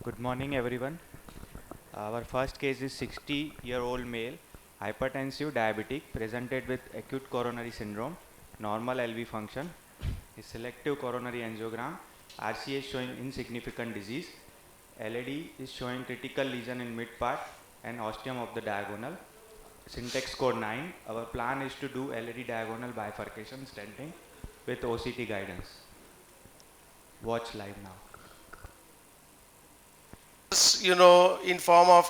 Good morning, everyone. Our first case is 60-year-old male, hypertensive diabetic, presented with acute coronary syndrome, normal LV function, his selective coronary angiogram, RCA is showing insignificant disease, LAD is showing critical lesion in mid part and ostium of the diagonal. Syntax code 9. Our plan is to do LAD diagonal bifurcation stenting with OCT guidance. Watch live now. In form of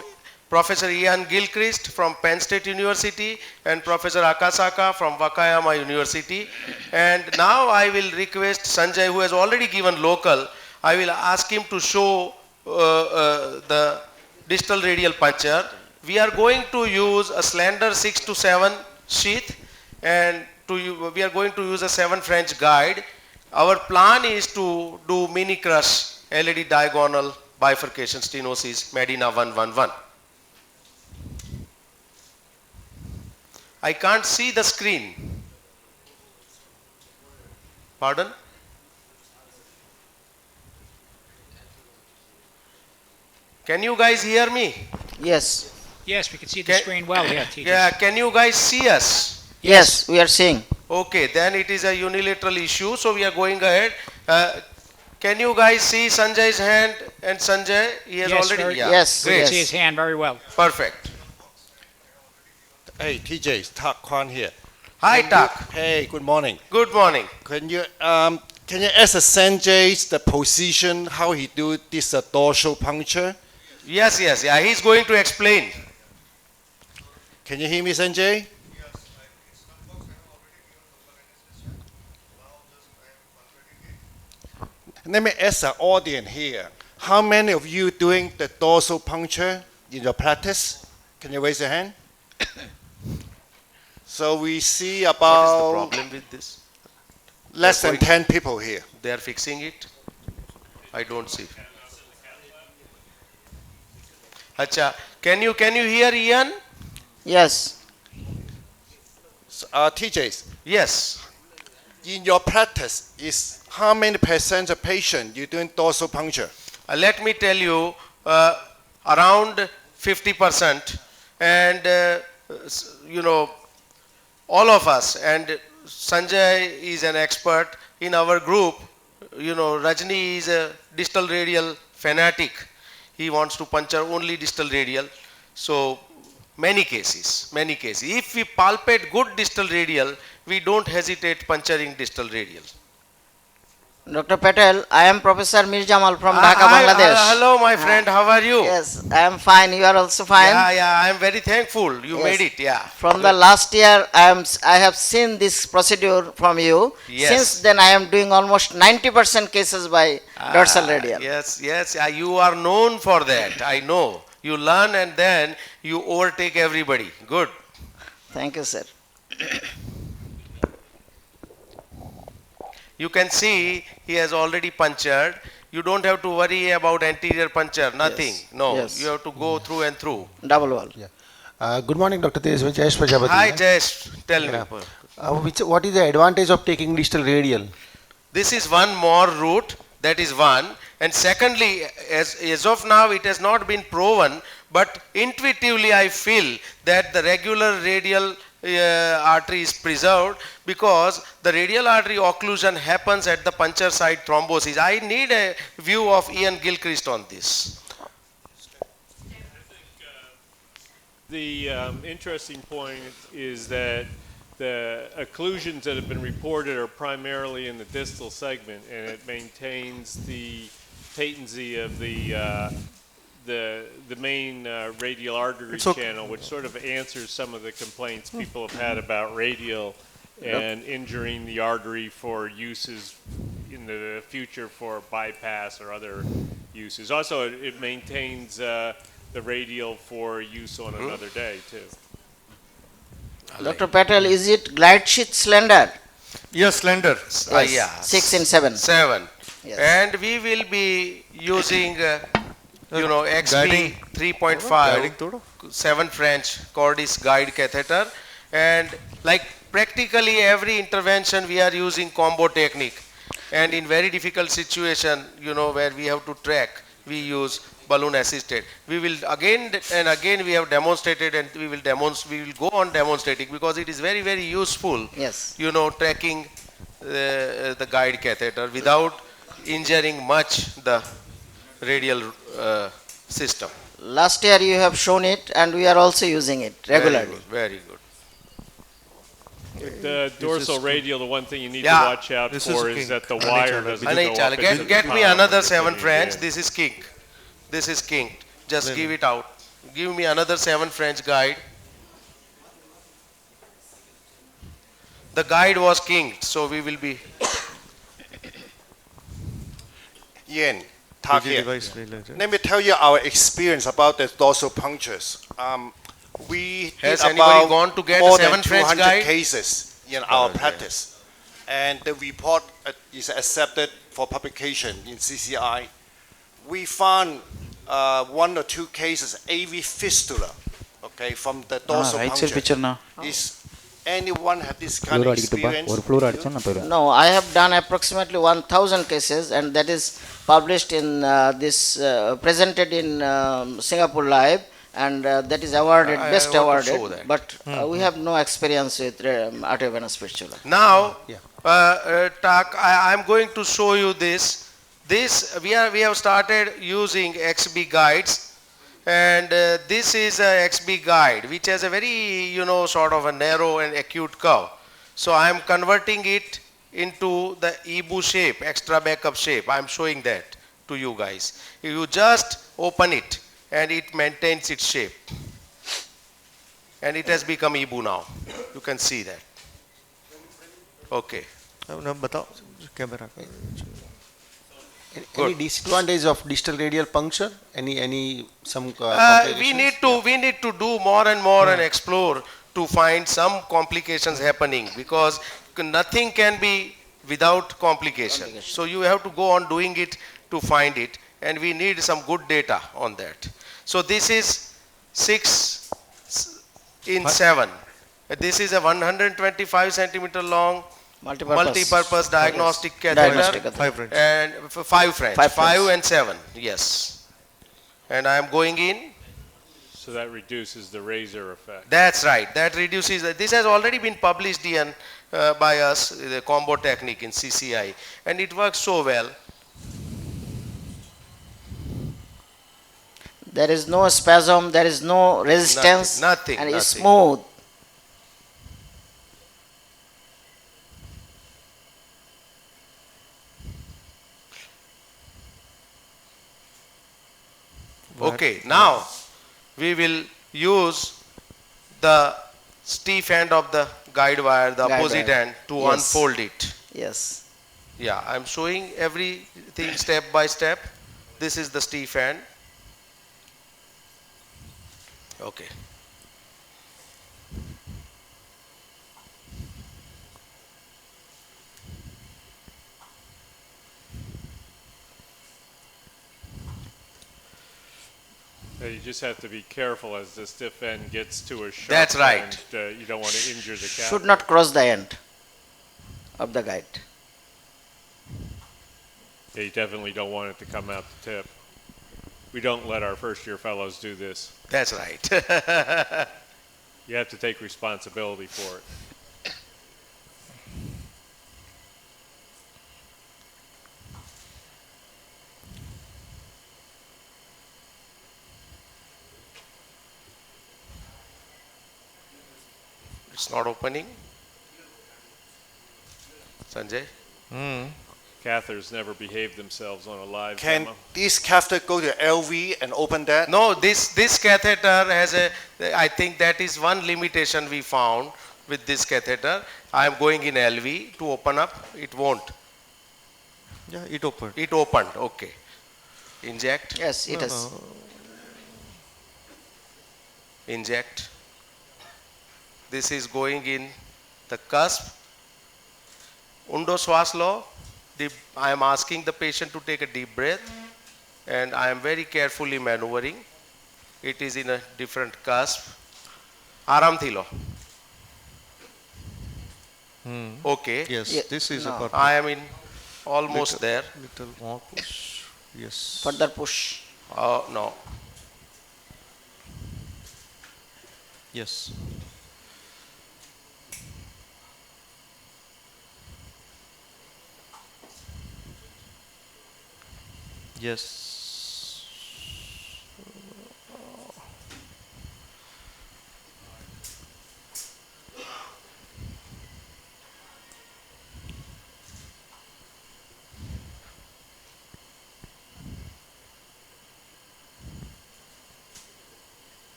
Professor Ian Gilchrist from Penn State University and Professor Akasaka from Wakayama University. And now I will request Sanjay, who has already given local, I will ask him to show the distal radial puncture. We are going to use a slender 6 to 7 sheath, and we are going to use a 7 French guide. Our plan is to do mini crush LAD diagonal bifurcation stenosis Medina 111. I can't see the screen. Pardon? Can you guys hear me? Yes. Yes, we can see the screen well here, Tejas. Yeah, can you guys see us? Yes, we are seeing. Okay, then it is a unilateral issue, so we are going ahead. Can you guys see Sanjay's hand? And Sanjay, he has Yes, already. very- Yeah, Yes, We can great. see his hand very well. Perfect. Hey, TJ, it's Tak Kwan here. Hi, Tak. Hey, good morning. Good morning. Can you ask Sanjay the position how he do this dorsal puncture? Yes, yeah, he's going to explain. Can you hear me, Sanjay? Let me ask the audience here. How many of you doing the dorsal puncture in your practice? Can you raise your hand? So we see What is the about problem with this? less They're than going- 10 people here. They are fixing it? I don't see. Acha, can you hear Ian? Yes. TJs, Yes. in your practice, is how many percent of patient you doing dorsal puncture? Let me tell you, around 50%, and all of us, and Sanjay is an expert in our group. Rajni is a distal radial fanatic. He wants to puncture only distal radial. So many cases. If we palpate good distal radial, we don't hesitate puncturing distal radial. Dr. Patel, I am Professor Mir Jamal from Dhaka, Bangladesh. Hello, my friend. How are you? Yes, I am fine. You are also fine. Yeah. I am very thankful. You Yes. made it. Yeah. From the last year, I have seen this procedure from you. Yes. Since then, I am doing almost 90% cases by dorsal radial. Yes. You are known for that. I know. You learn and then you overtake everybody. Good. Thank you, sir. You can see he has already punctured. You don't have to worry about anterior puncture. Nothing. Yes. No. Yes. You have to go through and through. Double wall. Good morning, Dr. Tejas. Jayesh Prajapati. Hi, Jess. Tell me. What is the advantage of taking distal radial? This is one more route. That is one. And secondly, as of now, it has not been proven, but intuitively I feel that the regular radial artery is preserved because the radial artery occlusion happens at the puncture site thrombosis. I need a view of Ian Gilchrist on this. The interesting point is that the occlusions that have been reported are primarily in the distal segment, and it maintains the patency of the main radial artery channel, which sort of answers some of the complaints people have had about radial and injuring the artery for uses in the future for bypass or other uses. Also, it maintains the radial for use on another day too. Dr. Patel, is it glide sheath slender? Yes, slender. Yes. Yeah. 6 and 7. 7. Yes. And we will be using, XP 3.5, 7 French Cordis guide catheter. And like practically every intervention we are using combo technique. And in very difficult situation, where we have to track, we use balloon assisted. We will again and again we have demonstrated, and we will go on demonstrating, because it is very, very useful, Yes. you know, tracking the guide catheter without injuring much the radial system. Last year you have shown it, and we are also using it regularly. Very good. With the dorsal radial, the one thing you need Yeah. to watch out for is that the wire doesn't go up into the Get me palm another when you're 7 putting it French. in. This is kink. This is kinked. Just give it out. Give me another 7 French guide. The guide was kinked, so we will be. Ian, talk here. Let me tell you our experience about the dorsal punctures. We Has did anybody about gone to get more a than 7 French 200 guide? cases in our Okay. practice. And the report is accepted for publication in CCI. We found 1 or 2 cases AV fistula, okay, from the dorsal puncture. Is anyone have this kind of experience? No, I have done approximately 1,000 cases, and that is published in presented in Singapore Live, and that is awarded, I best want to show awarded. that. But we have no experience with arteriovenous fistula. Now, I am going to show you this. We have started using XB guides, and this is a XB guide which has a very, you know, sort of a narrow and acute curve. So I am converting it into the EBU shape, extra backup shape. I am showing that to you guys. You just open it and it maintains its shape, and it has become EBU now. You can see that. Okay. Any disadvantage of distal radial puncture? Any some We complications? need to do more and more and explore to find some complications happening, because nothing can be without complication. So you have to go on doing it to find it, and we need some good data on that. So this is 6 in 7. This is a 125 centimeter long multi-purpose diagnostic Diagnostic catheter, catheter. and 5 French, 5 5 French. and 7, yes. And I am going in. So that reduces the razor effect. That's right. That reduces. This has already been published, Ian, by us, the combo technique in CCI, and it works so well. There is no spasm, there is no resistance, Nothing, and it's nothing. smooth. Okay, now we will use the stiff end of the guide wire, the Guide opposite wire. end, to Yes. unfold it. Yes. Yeah, I'm showing everything step by step. This is the stiff end. Okay. You just have to be careful as the stiff end gets to a sharp That's right. end. You don't want to injure the catheter. Should not cross the end of the guide. Yeah, you definitely don't want it to come out the tip. We don't let our first year fellows do this. That's right. You have to take responsibility for it. It's not opening. Sanjay? Catheters never behave themselves on a live Can demo. this catheter go to LV and open that? No, this catheter has I think that is one limitation we found with this catheter. I am going in LV to open up, it won't. Yeah, it opened. It opened, okay. Inject, Yes, it is. inject. This is going in the cusp. Undo Swas law. I am asking the patient to take a deep breath, and I am very carefully maneuvering. It is in a different cusp. Aram thilo. Okay. Yes, Yeah, this is no. a perfect. I am in almost there. Little more push. Yes. Further push. No. Yes. Yes.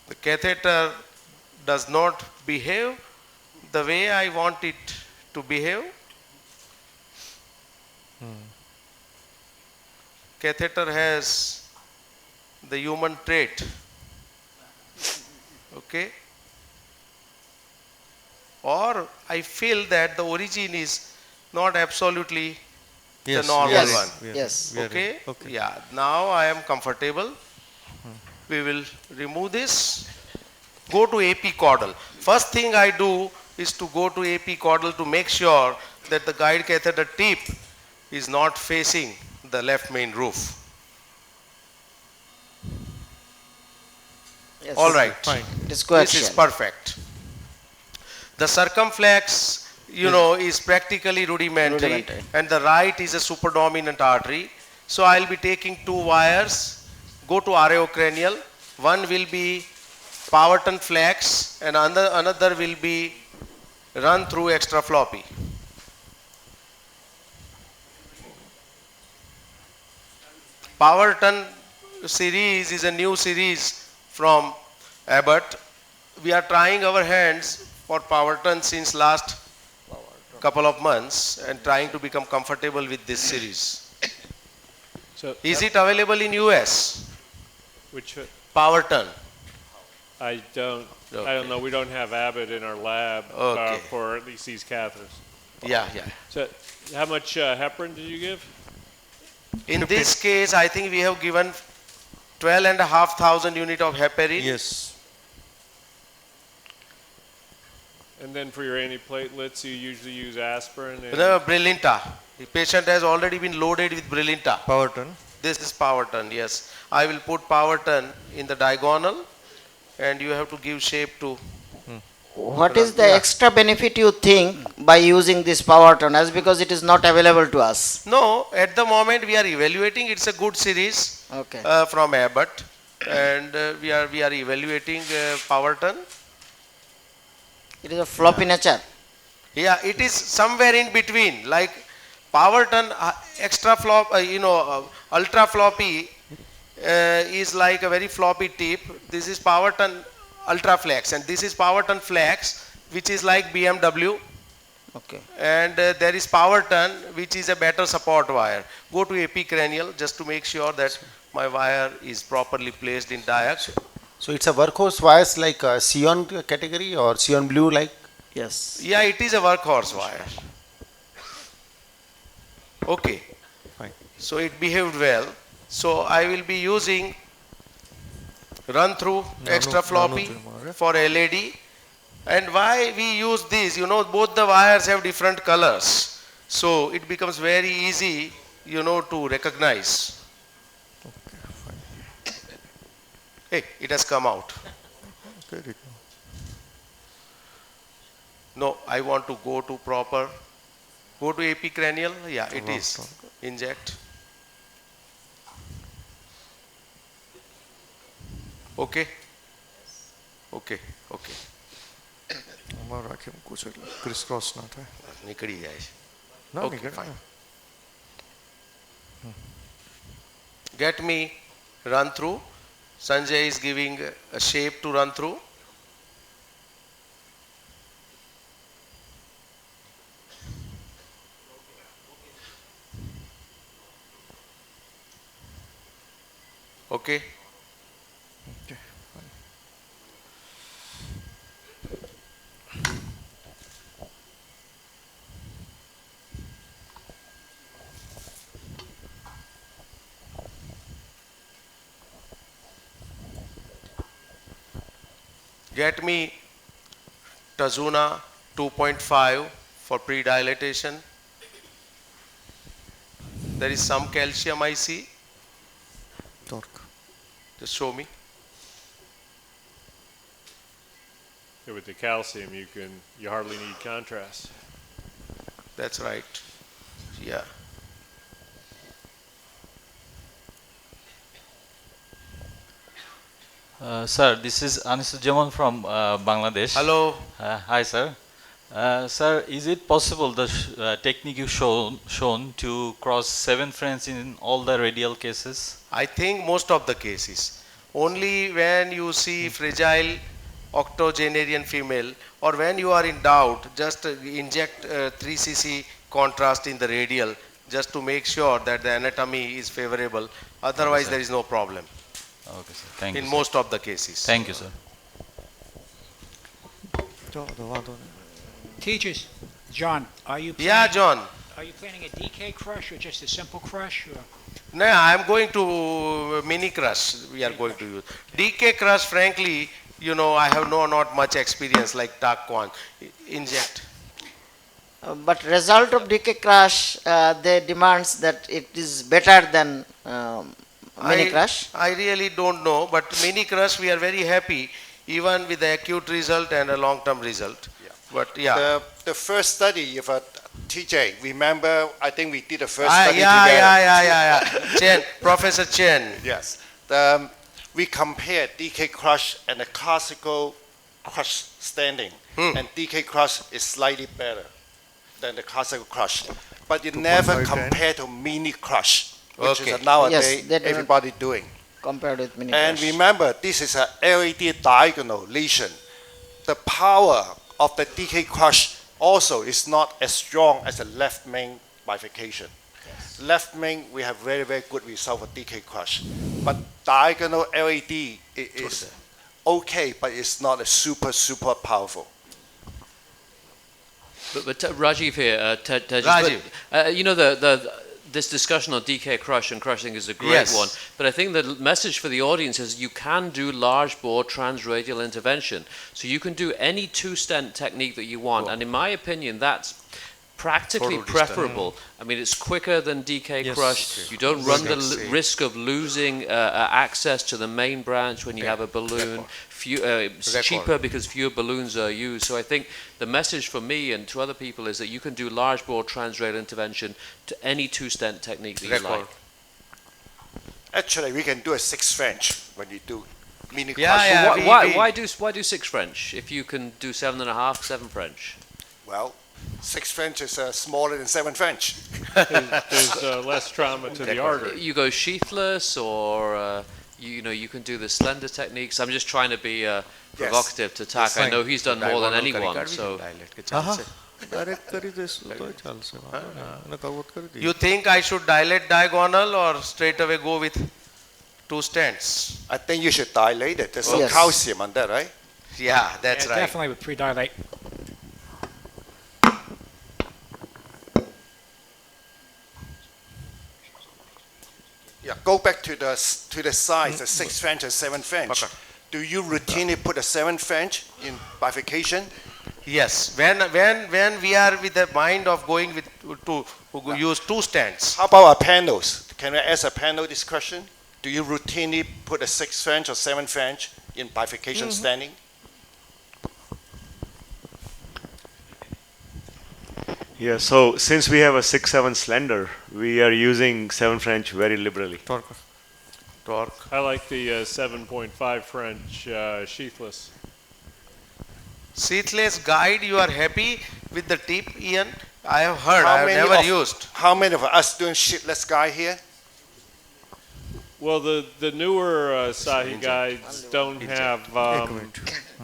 The catheter does not behave the way I want it to behave. Catheter has the human trait. Okay. Or I feel that the origin is not absolutely Yes. the normal Yes. one. Yes. We are Okay? in. Okay. Yeah. Now I am comfortable. We will remove this. Go to AP caudal. First thing I do is to go to AP caudal to make sure that the guide catheter tip is not facing the left main roof. Yes. All right. Fine. It is This is coaxial. perfect. The circumflex, is practically rudimentary, Rudimentary. and the right is a superdominant artery. So I'll be taking 2 wires, go to areocranial. One will be Powerton flex and another will be run through extra floppy. Powerton series is a new series from Abbott. We are trying our hands for Powerton since last couple of months and trying to become comfortable with this series. So, Is it available in US? which Powerton. I don't Okay. know. We don't have Abbott in our lab Okay. for at least these catheters. Yeah. So, how much heparin did you give? In this case, I think we have given 12,500 unit of heparin. Yes. And then for your antiplatelets, you usually use aspirin. And The Brilinta. The patient has already been loaded with Brilinta. Powerton. This is Powerton, yes. I will put Powerton in the diagonal and you have to give shape to. What is the extra benefit you think by using this Powerton, as because it is not available to us? No, at the moment we are evaluating. It's a good series Okay. from Abbott and we are evaluating Powerton. It is a floppy nature. Yeah, it is somewhere in between. Like Powerton extra flop, ultra floppy is like a very floppy tip. This is Powerton ultra flex and this is Powerton flex, which is like BMW. Okay. And there is Powerton, which is a better support wire. Go to epicranial just to make sure that my wire is properly placed in diac. So it's a workhorse wires like Sion category or Sion blue like? Yes. Yeah, it is a workhorse wire. Okay. Fine. So it behaved well. So I will be using run through extra floppy for LAD. And why we use this, both the wires have different colors. So it becomes very easy, to recognize. Hey, it has come out. Okay. No, I want to go to proper. Go to epicranial. Yeah, it is. Inject. Okay. Okay. આમાં રાખીને પૂછો એટલે Chris cross ના થાય. નીકળી જાય છે. ના Okay, નીકળે. fine. Get me run through. Sanjay is giving a shape to run through. Okay. Okay. Get me Tazuna 2.5 for pre-dilatation. There is some calcium I see. Torque. Just show me. Yeah, with the calcium, you hardly need contrast. That's right. Yeah. Sir, this is Anisul from Bangladesh. Hello. Hi, sir. Sir, is it possible the technique you shown to cross 7 French in all the radial cases? I think most of the cases. Only when you see fragile octogenarian female or when you are in doubt, just inject 3 cc contrast in the radial just to make sure that the anatomy is favorable. Otherwise, there is no problem Okay, sir. Thank you. in sir. most of the cases. Thank you, sir. Tejas, John, are you Yeah, planning, John. are you planning a DK crush or just a simple crush? Or? No, I am going to mini crush. We are going to use DK crush. Frankly, you know, I have not much experience like TAC1. Inject. But result of decay crash, they demands that it is better than mini crash. I really don't know, but mini crush we are very happy even with the acute result and a long-term result. Yeah. But yeah. The first study of TJ, remember, I think we did the first Ah, study yeah. together. Chen, Professor Chen. Yes. We compared DK crush and the classical crush standing, and DK crush is slightly better than the classical crush, but it never compared to mini crush, which Okay. is nowadays Yes, they don't- everybody doing. Compared with mini And crash. remember, this is a LAD diagonal lesion. The power of the DK crush also is not as strong as the left main bifurcation. Left main, we have very, very good result for DK crush. But diagonal LAD is okay, but it's not a super, super powerful. But Rajiv here, Tejas, Rajiv. you know, this discussion on DK crush and crushing is a great Yes. one. But I think the message for the audience is you can do large bore transradial intervention. So you can do any 2-stent technique that you want. And in my opinion, that's practically preferable. I mean, it's quicker than DK crush. You don't run the risk of losing access to the main branch when you have a balloon. It's cheaper because fewer balloons are used. So I think the message for me and to other people is that you can do large bore transradial intervention to any 2-stent technique that you like. Actually, we can do a 6 French when you do mini crush. Yeah, Why do 6 French if you can do 7.5, 7 French? Well, 6 French is smaller than 7 French. There's less trauma to the artery. You go sheathless, or you can do the slender techniques. I'm just trying to be provocative to TAC. I know he's done more than anyone. So You think I should dilate diagonal or straight away go with 2 stents? I think you should dilate it. There's some Yes. calcium on that, right? Yeah, that's Yeah, right. Definitely with pre-dilate. Yeah, go back to the size, the 6 French and 7 French. Do you routinely put a 7 French in bifurcation? Yes, when we are with the mind of going with to use 2 stents. How about our panels? Can I ask a panel this question? Do you routinely put a 6 French or 7 French in bifurcation standing? Yeah, so since we have a 6-7 slender, we are using 7 French very liberally. Torque. I like the 7.5 French sheathless. Seathless guide, you are happy with the tip, Ian? I have heard, I have never used. How many of us doing shitless guy here? Well, the newer Sahi guides don't have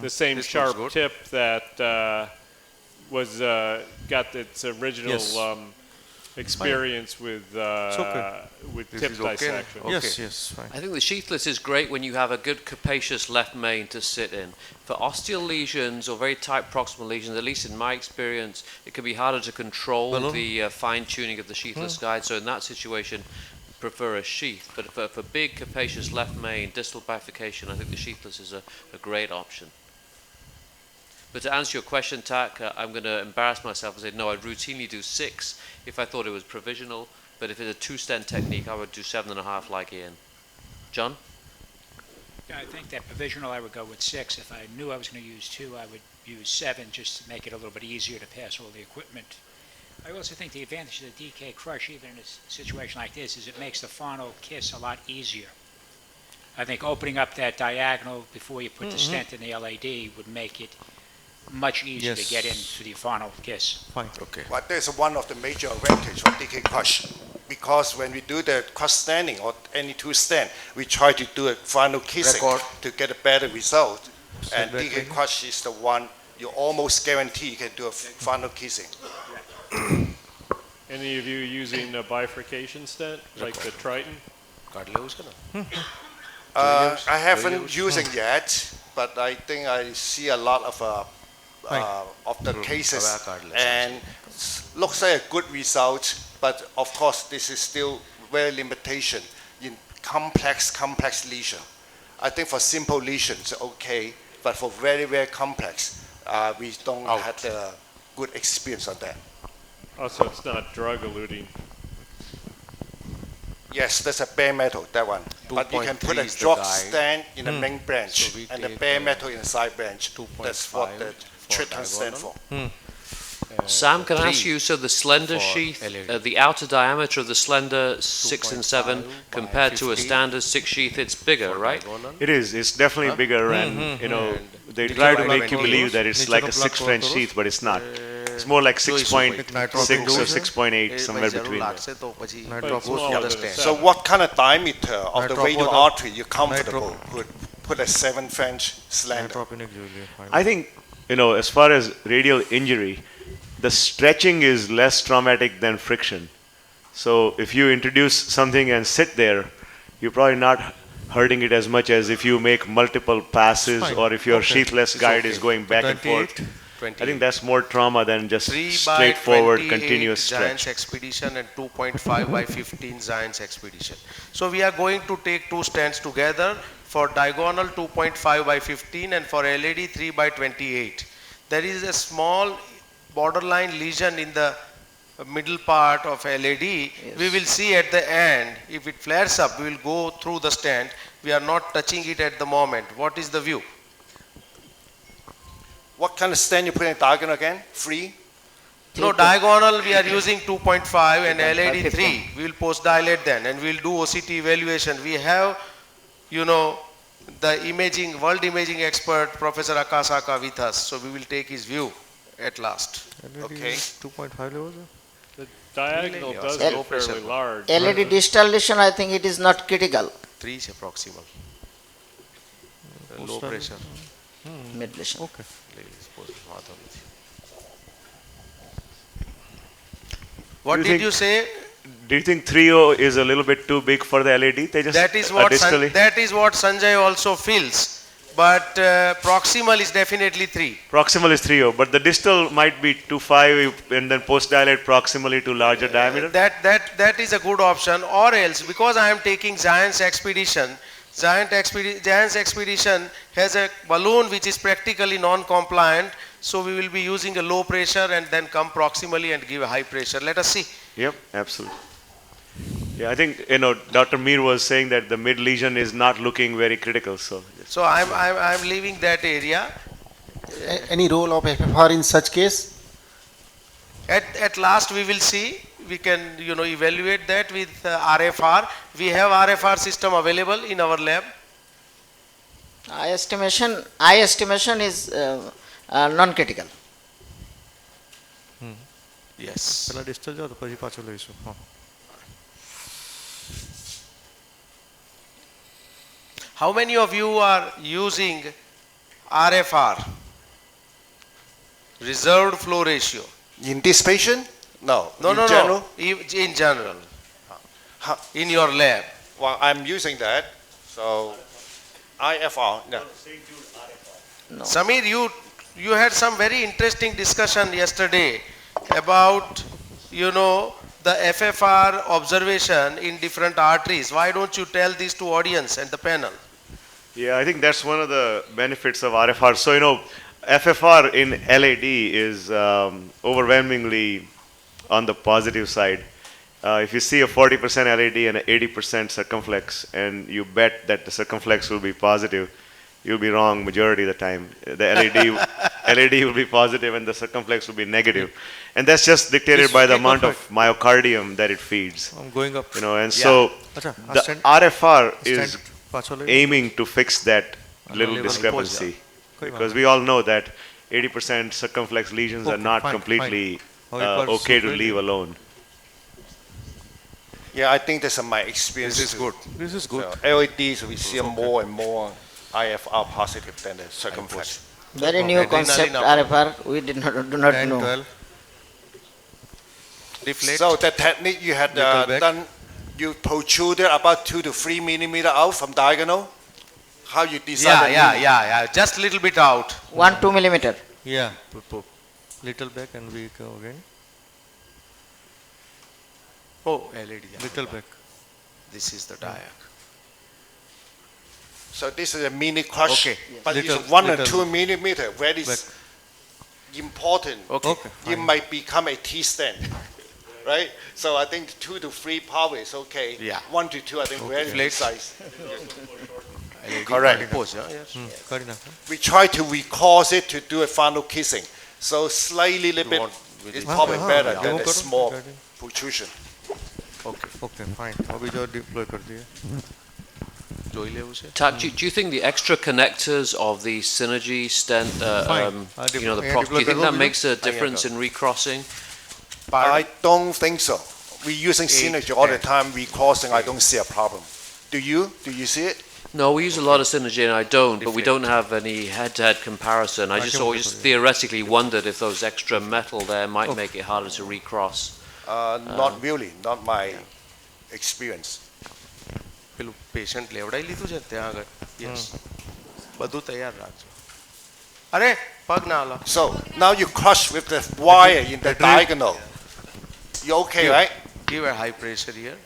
the same sharp tip that was got its original experience with tip dissection. Yes, fine. I think the sheathless is great when you have a good capacious left main to sit in. For osteal lesions or very tight proximal lesions, at least in my experience, it can be harder to control the fine-tuning of the sheathless guide. So in that situation, prefer a sheath. But for big capacious left main, distal bifurcation, I think the sheathless is a great option. But to answer your question, TAC, I'm going to embarrass myself and say, no, I'd routinely do 6 if I thought it was provisional, But if it's a 2-stent technique, I would do 7.5 like Ian. John? Yeah, I think that provisional I would go with 6. If I knew I was going to use 2, I would use 7 just to make it a little bit easier to pass all the equipment. I also think the advantage of the DK crush, even in a situation like this, is it makes the final kiss a lot easier. I think opening up that diagonal before you put the stent in the LAD would make it much easier to get in for the final kiss. Fine. Okay. But there's one of the major advantage of DK crush, because when we do the crush standing or any 2-stent, we try to do a final kissing to get a better result. And DK crush is the one you almost guarantee you can do a final kissing. Any of you using a bifurcation stent, like the Triton? I haven't used it yet, but I think I see a lot of the cases, and looks like a good result. But of course, this is still very limitation in complex lesion. I think for simple lesions, okay, but for very complex, we don't have the good experience on that. Also, it's not drug-eluting. Yes, that's a bare metal, that one. But you can put a drop stand in the main branch and the bare metal in the side branch. That's what the Triton stand for. Sam, can I ask you, so the slender sheath, the outer diameter of the slender 6 and 7 compared to a standard 6 sheath, it's bigger, right? It is. It's definitely bigger, and you know they try to make you believe that it's like a 6 French sheath, but it's not. It's more like 6.6 or 6.8, somewhere between. So what kind of diameter of the radial artery you're comfortable with? Put a 7 French slender? I think, you know, as far as radial injury, the stretching is less traumatic than friction. So if you introduce something and sit there, you're probably not hurting it as much as if you make multiple passes or if your sheathless guide is going back and forth. I think that's more trauma than just straightforward continuous stretch. Giants expedition and 2.5 by 15 Giants expedition. So we are going to take 2 stents together for diagonal 2.5 by 15 and for LAD 3 by 28. There is a small borderline lesion in the middle part of LAD. Yes. We will see at the end. If it flares up, we will go through the stent. We are not touching it at the moment. What is the view? What kind of stent you put in diagonal again? 3? No, diagonal we are using 2.5 and LAD 3. We will post dilate then and we will do OCT evaluation. We have, you know, the imaging, world imaging expert, Professor Akasaka with us. So we will take his view at last. Okay. 2.5 levels? The diagonal does get fairly large. LAD distal lesion, I think it is not critical. 3 is proximal. Low pressure. Mid lesion. Okay. What did you say? Do you think 3.0 is a little bit too big for the LAD? They just that is what Sanjay also feels. But proximal is definitely 3. Proximal is 3.0, but the distal might be 2.5 and then post dilate proximally to larger diameter. That is a good option. Or else, because I am taking Giants expedition, Giants expedition has a balloon which is practically non-compliant. So we will be using a low pressure and then come proximally and give a high pressure. Let us see. Yep, absolutely. Yeah, I think, you know, Dr. Mir was saying that the mid lesion is not looking very critical. So I'm leaving that area. Any role of FFR in such case? At last we will see. We can, you know, evaluate that with RFR. We have RFR system available in our lab. Eye estimation is non-critical. Yes. How many of you are using RFR? Reserved flow ratio. In this patient? No. No. General? In general. In your lab. Well, I'm using that. So, IFR. No. No. Samir, you had some very interesting discussion yesterday about, you know, the FFR observation in different arteries. Why don't you tell this to audience and the panel? Yeah, I think that's one of the benefits of RFR. So, you know, FFR in LAD is overwhelmingly on the positive side. If you see a 40% LAD and an 80% circumflex, and you bet that the circumflex will be positive, you'll be wrong majority of the time. The LAD will be positive and the circumflex will be negative. And that's just dictated by the amount of myocardium that it feeds. I'm going up. You know, and so the RFR is aiming to fix that little discrepancy. Because we all know that 80% circumflex lesions are not completely okay to leave alone. Yeah, I think that's my experience. This is good. This is good. So LEDs, we see more and more IFR positive than the circumflex. Very new concept, RFR, we do not know. 12. Deflate. So the technique you had done, you protruded about 2 to 3 millimeter out from diagonal. How you design? Yeah. Just little bit out. 1-2 millimeter. Yeah, little back and we go again. Oh, LED. Yeah. Little back. This is the diag. So this is a mini crush, Okay. but Little- it's 1 or little 2 millimeter, very important. Okay. You might become a T-stent, right? So I think 2 to 3 power is okay. Yeah. 1 to 2, I think very Deflate. precise. LED Correct. Pose, yeah? Yes. We try to recourse it to do a final kissing. So slightly little bit is probably better than a small protrusion. Okay, fine. अभी जो deploy कर दिए. જોઈ લેવું છે. Tak, do you think the extra connectors of the synergy stent, you know, the prop, do you think that makes a difference in recrossing? I don't think so. We're using synergy all the time, recrossing, I don't see a problem. Do you? Do you see it? No, we use a lot of synergy and I don't, but we don't have any head-to-head comparison. I just always theoretically wondered if those extra metal there might make it harder to recross. Not really, not my experience. પેલું patient લેવડાવી લીધું છે ત્યાં આગળ. Yes. બધું તૈયાર રાખજો. અરે પગ ના હલાવ. So now you crush with the wire in the diagonal. You okay, right? Give a high pressure here.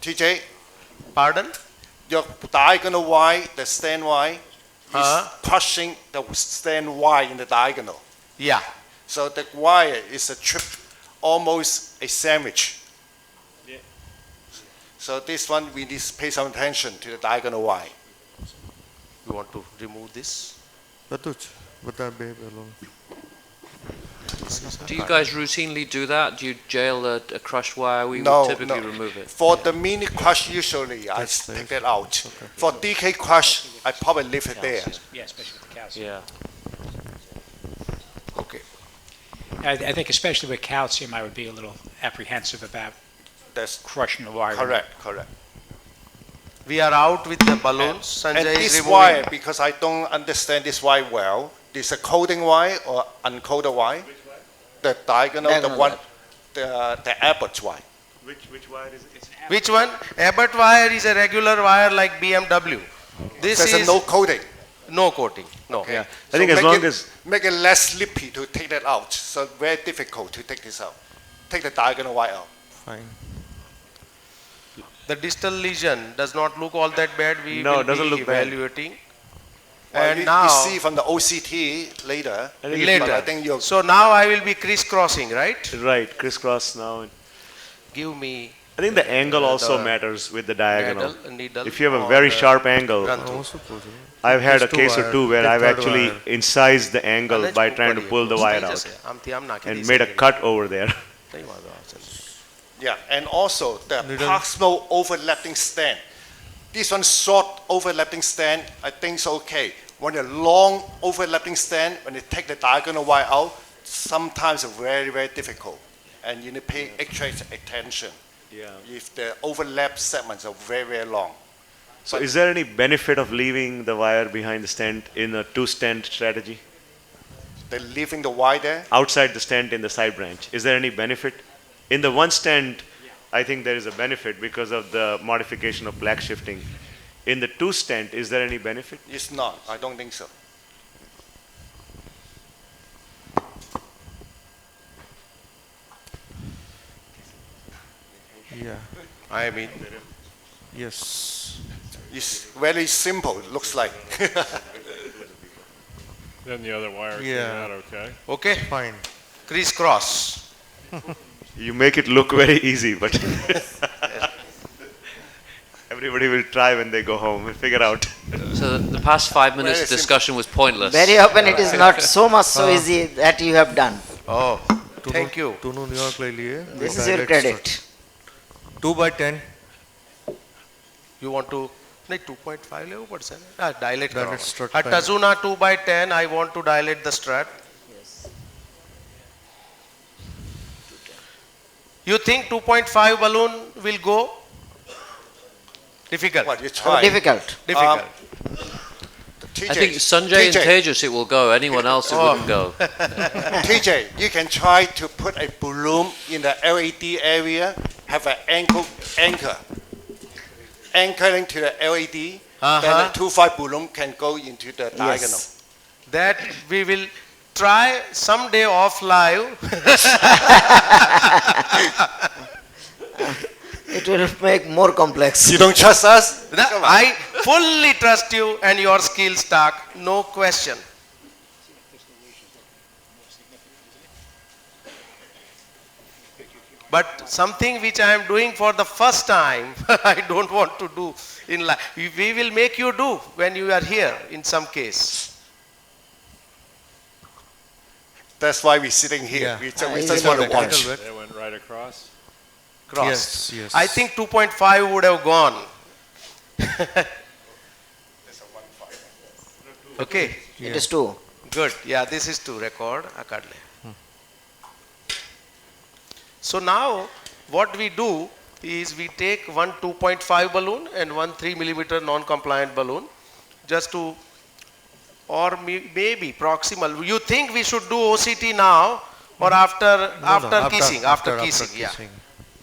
TJ, Pardon? your diagonal wire, the stand wire, is crushing the stand wire in the diagonal. Yeah. So the wire is a trip, almost a sandwich. So this one, we need to pay some attention to the diagonal wire. You want to remove this? બધું જ બધા બે પેલું. Do you guys routinely do that? Do you jail a crushed wire? We No, would typically no. remove it. For the mini crush, usually I take that out. For DK crush, I probably leave it there. Yeah, especially with the calcium. Yeah. Okay. I think especially with calcium, I would be a little apprehensive about That's crushing the wire. correct. We are out with the balloons. And Sanjay is this removing. wire, because I don't understand this wire well, this a coding wire or uncoded wire? The diagonal, the Diagonal one, the Abbott wire. Which wire is it? Which one? Abbott wire is a regular wire like BMW. This There's is a no coding. no coating. No. Okay. I think So as make long it- as make it less slippy to take that out. So very difficult to take this out. Take the diagonal wire out. Fine. The distal lesion does not look all that bad. We No, will it doesn't be look bad. evaluating. Well, And you now, see from the OCT later. I think later. But I think you're So now I will be crisscrossing, right? right, crisscross now. Give me I think the angle also the matters with the diagonal. needle If you have a or very the sharp angle, Grantu. હું શું કહું છું? I've had a There's two case or wire, two where the I've third actually wire. incised the angle Let's by put trying to body pull the up. wire થઈ out જશે. આમથી આમ નાખી and દઈશ. made a cut over there. નહીં વાંધો આવશે. Yeah, and also the Needle. proximal overlapping stand. This one short overlapping stand, I think it's okay. When a long overlapping stand, when you take the diagonal wire out, sometimes it's very, very difficult. And you need to pay extra attention Yeah. if the overlap segments are very, very long. So is there any benefit of leaving the wire behind the stent in a two-stent strategy? They're leaving the wire there. Outside the stent in the side branch, is there any benefit? In the one stent, I think there is a benefit because of the modification of plaque shifting. In the two stent, is there any benefit? It's not. I don't think so. Yeah. I mean, Yes. It's very simple, it looks like. Then the other wire came Yeah. out okay. okay, Fine. crisscross. You make it look very easy, but everybody will try when they go home and figure out. So the past 5 minutes Very of discussion was pointless. Very often it is not so much so easy that you have done. Oh, thank you. दोनों New York ले लिए. This is your credit. 2/10. You want to नहीं 2.5 ले ऊपर से dilate Dilate करो. strut At पहले. Tazuna 2/10 I want to dilate the strut. You think 2.5 balloon will go? Difficult. What, you try? Difficult. Difficult. I think Sanjay and Tejas it will go. Anyone else it wouldn't go. TJ, you can try to put a balloon in the LAD area, have an anchor anchoring to the LAD, then a 2.5 balloon can go into the diagonal. That we will try someday off live. It will make more complex. You don't trust us? Come on. I fully trust you and your skills, Tak. No question. But something which I am doing for the first time, I don't want to do in life. We will make you do when you are here in some case. That's why we're sitting here. Yeah. We just want to watch. That went right across. Cross. Yes. I think 2.5 would have gone. Okay. It is 2. Good. Yeah, this is to record. So now what we do is we take one 2.5 balloon and one 3 millimeter non-compliant balloon just to, or maybe proximal. You think we should do OCT now or after kissing? After kissing, yeah.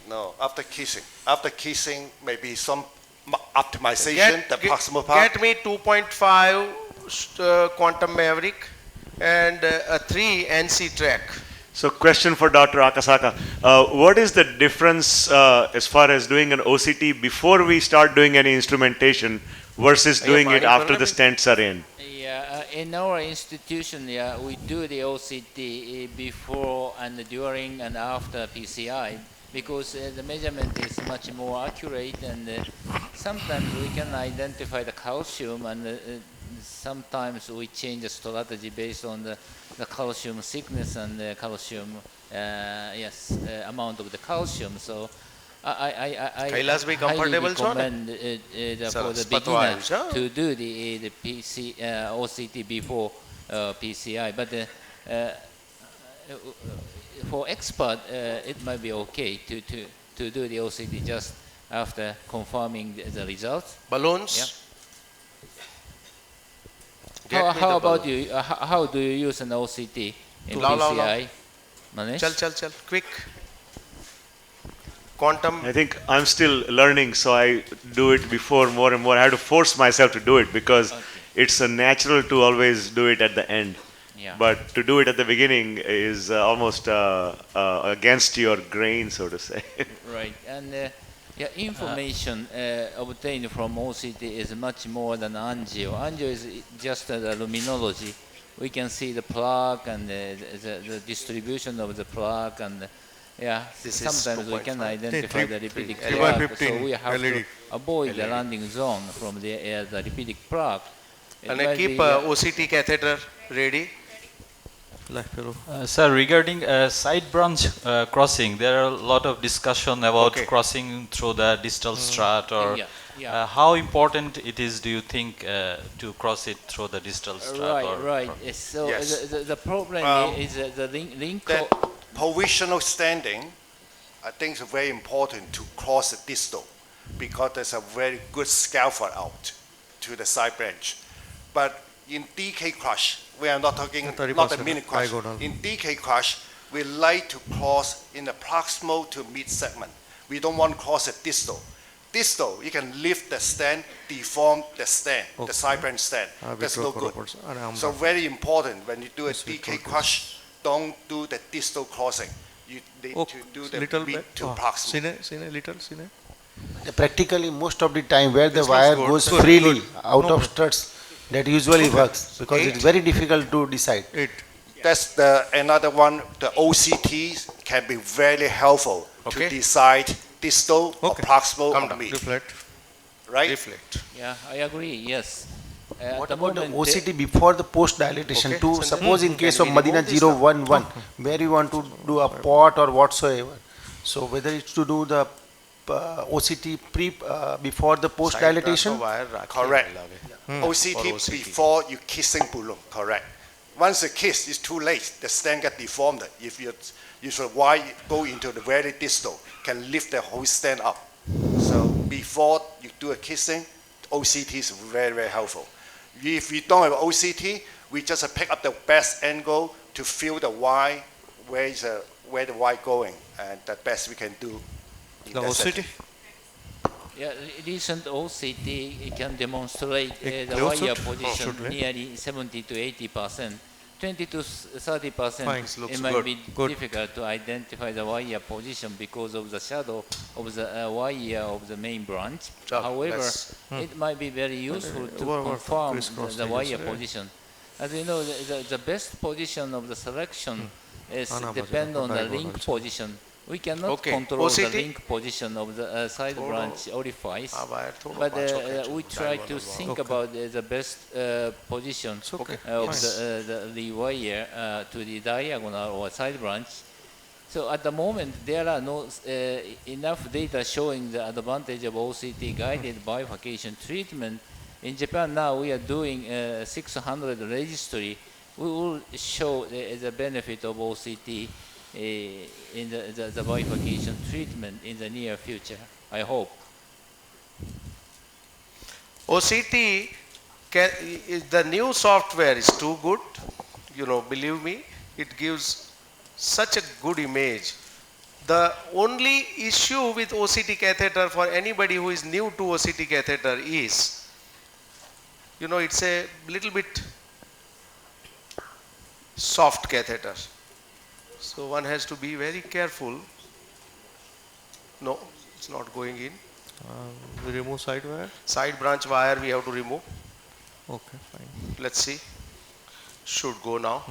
No, after kissing. After kissing, maybe some optimization, the proximal part. Get me 2.5 quantum maverick and a 3 NC track. So question for Dr. Akasaka. What is the difference as far as doing an OCT before we start doing any instrumentation versus doing it after the stents are in? Yeah, in our institution, yeah, we do the OCT before and during and after PCI because the measurement is much more accurate and sometimes we can identify the calcium and sometimes we change the strategy based on the calcium thickness and the calcium, amount of the calcium. So I highly recommend for the beginner to do the OCT before PCI. But for expert, it might be okay to do the OCT just after confirming the results. Balloons? Yeah. How about you? How do you use an OCT in PCI? Manish? Chal, quick. Quantum. I think I'm still learning, so I do it before more and more. I have to force myself to do it because it's a natural to always do it at the end. Yeah. But to do it at the beginning is almost against your grain, so to say. Right, and information obtained from OCT is much more than angio. Angio is just the luminology. We can see the plaque and the distribution of the plaque, and sometimes we can identify the lipidic plaque. So we have to avoid the landing zone from the lipidic plaque. And I keep OCT catheter ready. Sir, regarding side branch crossing, there are a lot of discussion about crossing through the distal strut, or how important it is, do you think, to cross it through the distal strut? Right. So the problem is the link. Positional standing, I think, is very important to cross the distal because there's a very good scaffold out to the side branch. But in DK crush, we are not talking not a mini crush. In DK crush, we like to cross in the proximal to mid segment. We don't want to cross a distal. Distal, you can lift the stent, deform the stent, the side branch stent. That's no good. So very important when you do a DK crush, don't do the distal crossing. You need to do the mid to proximal. Practically, most of the time, where the wire goes freely out of struts, that usually works because it's very difficult to decide. That's another one. The OCT can be very helpful to decide distal or proximal or mid. Reflect. Right? Reflect. Yeah, I agree, yes. What about the OCT before the post dilatation too? Sanjay, Suppose in case of Madina 011, where you want to do a pot or whatsoever. So whether it's to do the OCT before the post dilatation? Correct. OCT before you kissing balloon. Correct. Once the kiss is too late, the stent get deformed. If you should why go into the very distal, can lift the whole stent up. So before you do a kissing, OCT is very, very helpful. If we don't have OCT, we just pick up the best angle to feel the Y, where the Y going, and the best we can do. The OCT? Yeah, recent OCT can demonstrate the closer? wire position nearly 70 to 80%. 20 to 30%, it might be difficult to identify the wire position because of the shadow of the wire of the main branch. However, it might be very useful to confirm the wire position. As you know, the best position of the selection is depend on the link position. We cannot control the link position of the side branch orifice, but we try to think about the best position of the wire to the diagonal or side branch. So at the moment, there are no enough data showing the advantage of OCT guided bifurcation treatment. In Japan now, we are doing 600 registry. We will show the benefit of OCT in the bifurcation treatment in the near future, I hope. OCT, the new software is too good, believe me, it gives such a good image. The only issue with OCT catheter for anybody who is new to OCT catheter is, it's a little bit soft catheter. So one has to be very careful. No, it's not going in. We remove side wire? Side branch wire we have to remove. Okay, fine. Let's see. Should go now.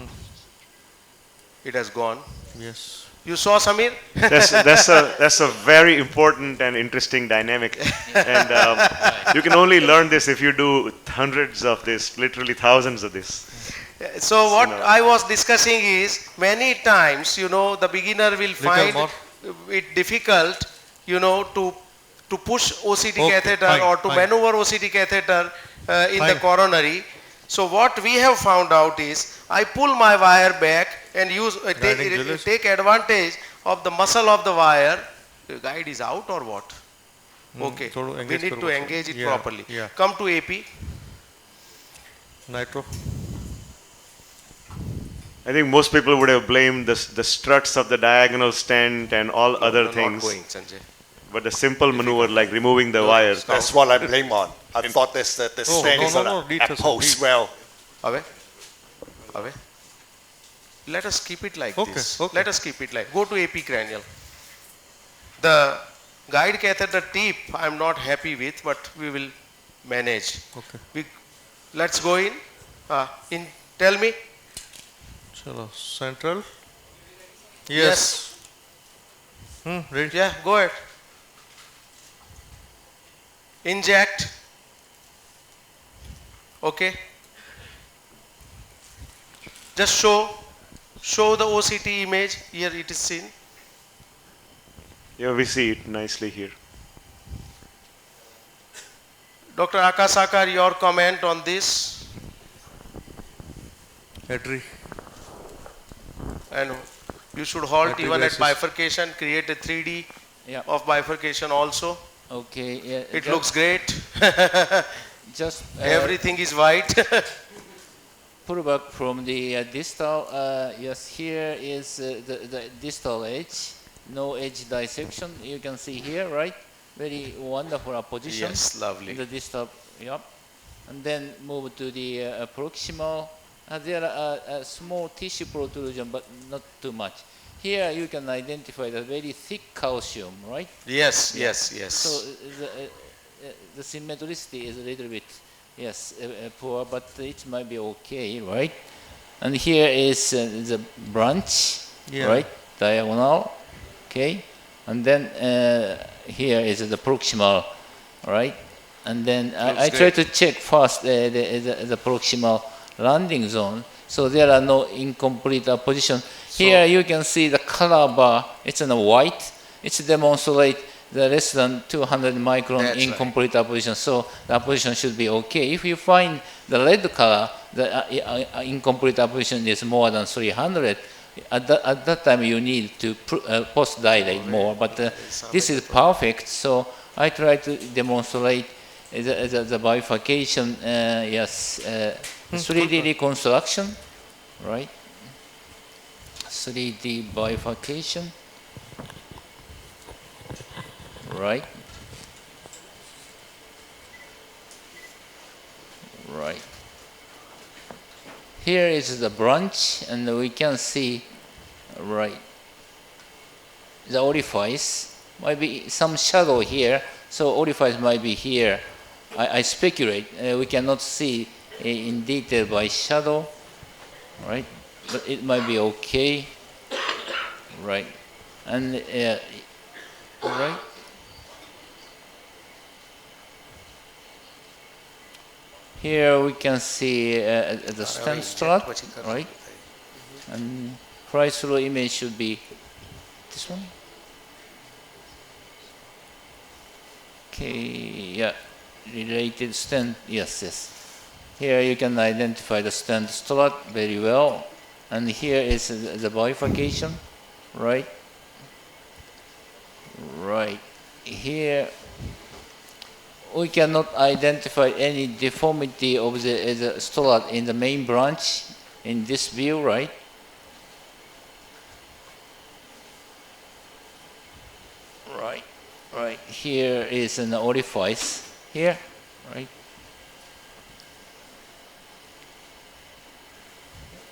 It has gone. Yes. You saw, Samir? That's a very important and interesting dynamic. And you can only learn this if you do hundreds of this, literally thousands of this. So what I was discussing is, many times, the beginner will find it difficult, to push OCT catheter or to maneuver OCT catheter in the coronary. So what we have found out is, I pull my wire back and take advantage of the muscle of the wire. The guide is out or what? Okay, we need to engage it properly. Come to AP. Nitro. I think most people would have blamed the struts of the diagonal stent and all other things. Not going, Sanjay. But the simple maneuver like removing the wire. That's what I blame on. I thought the stent is approach well. Away. Let us keep it like this. Let us keep it like. Go to AP cranial. The guide catheter tip I am not happy with, but we will manage. Let's go in. Tell me. Central. Yes. Ready? Yeah, go ahead. Inject. Okay. Just show the OCT image. Here it is seen. Yeah, we see it nicely here. Dr. Akasaka, your comment on this? Entry. And you should halt even at bifurcation, create a 3D of bifurcation also. Okay. It looks great. Just everything is white. Pull back from the distal. Yes, here is the distal edge. No edge dissection. You can see here, right? Very wonderful position. Yes, lovely. The distal. Yep. And then move to the proximal. There are a small tissue protrusion, but not too much. Here you can identify the very thick calcium, right? Yes. So the symmetricity is a little bit, poor, but it might be okay, right? And here is the branch, right, diagonal, okay, and then here is the proximal, right, and then I try to check first the proximal landing zone, so there are no incomplete apposition. Here you can see the color bar, it's in a white, it demonstrates the less than 200 micron incomplete apposition, so the apposition should be okay. If you find the red color, the incomplete apposition is more than 300, at that time you need to post-dilate more, but this is perfect, so I try to demonstrate the bifurcation, 3D reconstruction, right? 3D bifurcation, right? Right. Here is the branch, and we can see, right, the orifice. Might be some shadow here, so orifice might be here. I speculate. We cannot see in detail by shadow, right? But it might be okay, right? And right. Here we can see the stent strut, right? And fly-through image should be this one. Okay, yeah, related stent, yes. Here you can identify the stent strut very well. And here is the bifurcation, right? Right. Here we cannot identify any deformity of the strut in the main branch in this view, right? Right. Here is an orifice here, right?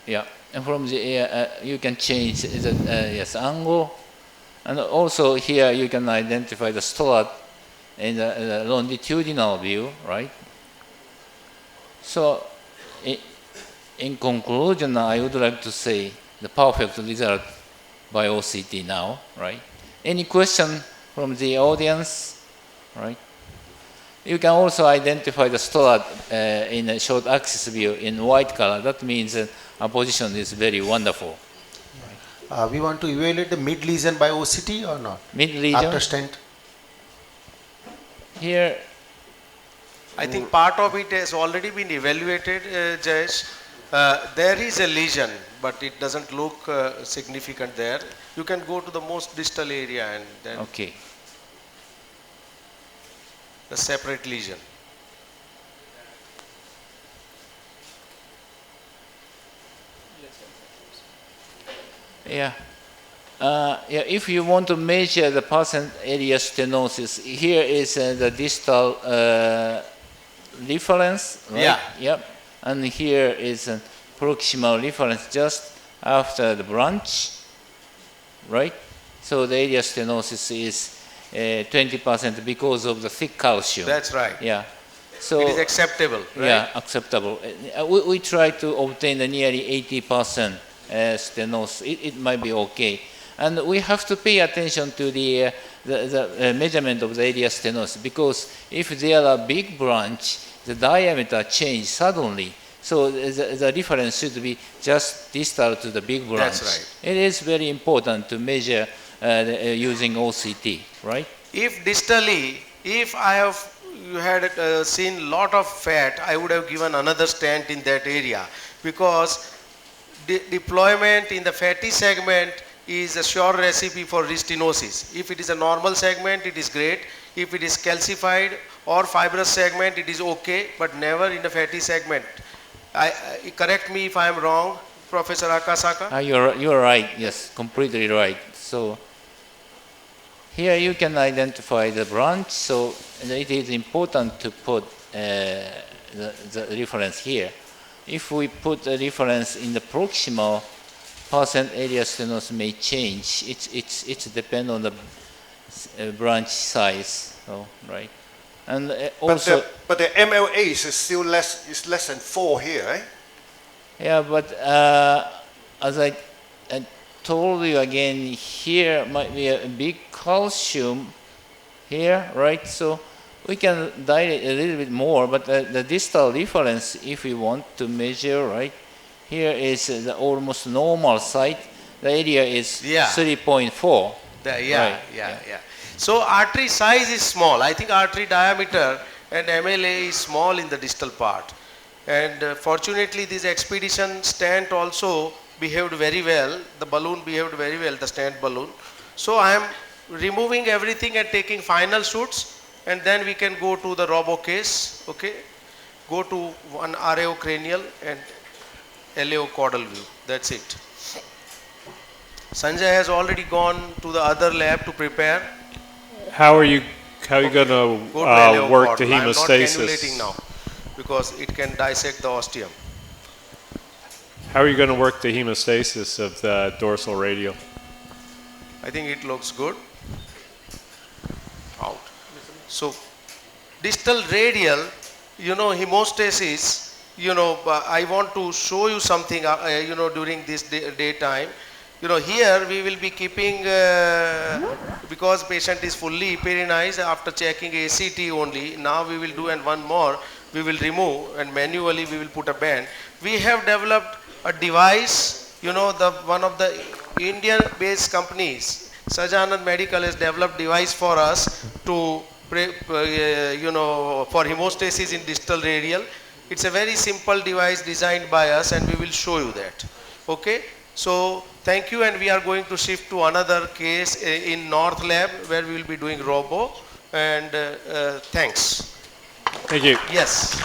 Yeah, and from the you can change the angle, and also here you can identify the strut in the longitudinal view, right? So, in conclusion, I would like to say the perfect result by OCT now, right? Any question from the audience, right? You can also identify the strut in a short axis view in white color. That means apposition is very wonderful. We want to evaluate the mid lesion by OCT or not? Mid lesion? After stent? Here, I think part of it has already been evaluated, Jayesh. There is a lesion, but it doesn't look significant there. You can go to the most distal area and then the separate lesion. Yeah. If you want to measure the percent area stenosis, here is the distal reference, right? Yeah. Yep. And here is a proximal reference just after the branch, right? So the area stenosis is 20% because of the thick calcium. That's right. Yeah. So it is acceptable, right? Yeah, acceptable. We try to obtain the nearly 80% stenosis. It might be okay. And we have to pay attention to the measurement of the area stenosis, because if there are big branch, the diameter change suddenly. So the reference should be just distal to the big branch. That's right. It is very important to measure using OCT, right? If distally, if you had seen lot of fat, I would have given another stent in that area, because deployment in the fatty segment is a sure recipe for restenosis. If it is a normal segment, it is great. If it is calcified or fibrous segment, it is okay, but never in the fatty segment. Correct me if I am wrong, Professor Akasaka. You're right. Yes, completely right. So here you can identify the branch. So it is important to put the reference here. If we put the reference in the proximal, percent area stenosis may change. It's depend on the branch size. So right. And also, but the MLA is still less than 4 here, eh? Yeah, but as I told you again, here might be a big calcium here, right? So we can dilate a little bit more, but the distal reference, if we want to measure, right, here is the almost normal site. The area is 3.4. Yeah. So artery size is small. I think artery diameter and MLA is small in the distal part. And fortunately, this expedition stent also behaved very well. The balloon behaved very well, the stent balloon. So I am removing everything and taking final shoots, and then we can go to the robo case. Okay, go to one RAO cranial and LAO caudal view. That's it. Sanjay has already gone to the other lab to prepare. How are you going to work the hemostasis? I'm not cannulating now because it can dissect the ostium. How are you going to work the hemostasis of the dorsal radial? I think it looks good. Out. So, distal radial, hemostasis, I want to show you something, during this daytime. Here we will be keeping, because patient is fully eperinized after checking ACT only. Now we will do, and one more, we will remove and manually we will put a band. We have developed a device, one of the Indian based companies, Sajanand Medical has developed device for us to, for hemostasis in distal radial. It's a very simple device designed by us, and we will show you that. Okay. So thank you, and we are going to shift to another case in North Lab where we will be doing robo, and thanks. Thank you. Yes.